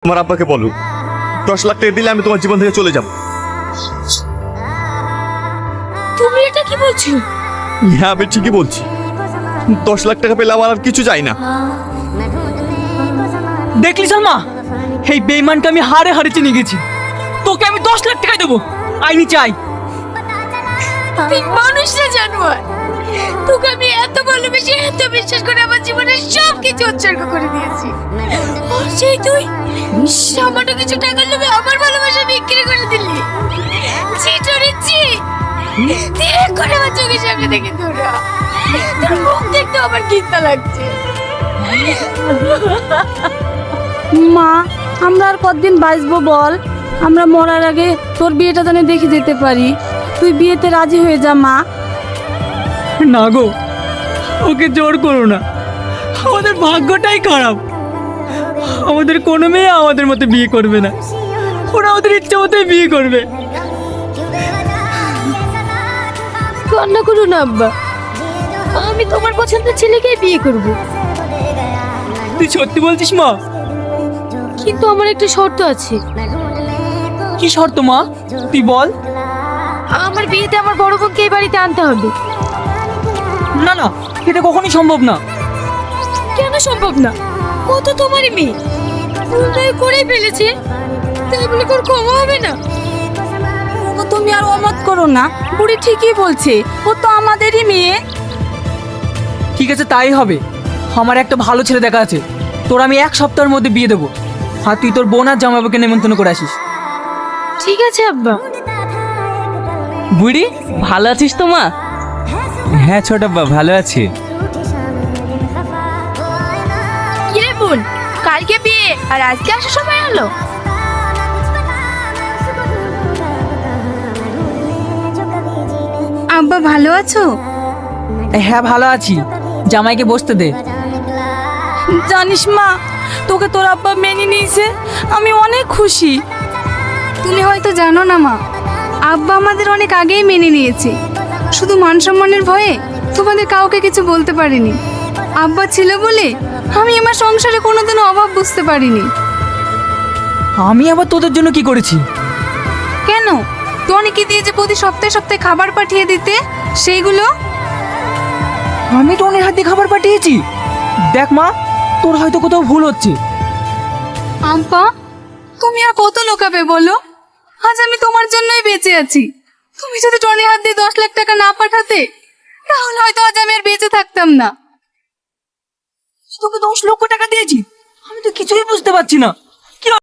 আমার আব্বাকে বলো 10 লাখ টাকা দিলে আমি তোমার জীবন থেকে চলে যাব। তুমি এটা কি বলছো? হ্যাঁ আমি ঠিকই বলছি, 10 লাখ টাকা পেলে আমার আর কিছু চাই না। দেখলি সালমা, এই বেঈমানকে আমি হারে হারে চিনে গেছি। তোকে আমি 10 লাখ টাকা দেবো, আইনি চাই। তুই মানুষ না জানোয়ার, তোকে আমি এত ভালোবেসে এত বিশ্বাস করে আমার জীবনের সব কিছু উৎসর্গ করে দিয়েছি, আর সেই তুই সামান্য কিছু টাকার লোভে আমার ভালোবাসা বিক্রি করে দিলি। চিটরেছি তুই করে আমার চোখের সামনে দেখে তোরা, তোর মুখ দেখতে আমার ঘৃণা লাগছে। মা, আমরা আর কতদিন বাঁচবো বল? আমরা মরার আগে তোর বিয়েটা যেন দেখে যেতে পারি। তুই বিয়েতে রাজি হয়ে যা মা। না গো, ওকে জোর করো না, আমাদের ভাগ্যটাই খারাপ। আমাদের কোনো মেয়ে আমাদের মতো বিয়ে করবে না, ওরা ওদের ইচ্ছা মতোই বিয়ে করবে। কান্না করো না আব্বা, আমি তোমার পছন্দের ছেলেকেই বিয়ে করব। তুই সত্যি বলছিস মা? কিন্তু আমার একটা শর্ত আছে। কি শর্ত মা, তুই বল। আমার বিয়েতে আমার বড় বোনকে এই বাড়িতে আনতে হবে। না না, এটা কখনোই সম্ভব না। কেন সম্ভব না? ও তো তোমারই মেয়ে, ভুলটাই করেই ফেলেছে, তাই বলে তোর ক্ষমা হবে না? ও তুমি আর অমত করো না, বুড়ি ঠিকই বলছে, ও তো আমাদেরই মেয়ে। ঠিক আছে, তাই হবে। আমার একটা ভালো ছেলে দেখা আছে, তোর আমি 1 সপ্তাহের মধ্যে বিয়ে দেবো। আর তুই তোর বোন আর জামাইবাবুকে নেমন্তন্ন করে আসিস। ঠিক আছে আব্বা। বুড়ি, ভালো আছিস তো মা? হ্যাঁ ছোট আব্বা, ভালো আছি। কি রে বোন, কালকে বিয়ে আর আজকে আসার সময় হলো? আব্বা ভালো আছো? হ্যাঁ ভালো আছি, জামাইকে বসতে দে। জানিস মা, তোকে তোর আব্বা মেনে নিয়েছে, আমি অনেক খুশি। তুমি হয়তো জানো না মা, আব্বা আমাদের অনেক আগেই মেনে নিয়েছে। শুধু মান সম্মানের ভয়ে তোমাদের কাউকে কিছু বলতে পারিনি। আব্বা ছিল বলে আমি আমার সংসারে কোনোদিনও অভাব বুঝতে পারিনি। আমি আবার তোদের জন্য কি করেছি? কেন? টনিকে দিয়ে যে প্রতি সপ্তাহে সপ্তাহে খাবার পাঠিয়ে দিতে, সেইগুলো? আমি টনির হাতে খাবার পাঠিয়েছি? দেখ মা, তোর হয়তো কোথাও ভুল হচ্ছে। আম্পা, তুমি আর কত লোকাবে বলো? আজ আমি তোমার জন্যই বেঁচে আছি। তুমি যদি টনির হাত দিয়ে 10 লাখ টাকা না পাঠাতে, তাহলে হয়তো আজ আমি আর বেঁচে থাকতাম না। তোকে 10 লক্ষ টাকা দিয়েছি, আমি তো কিছুই বুঝতে পারছি না।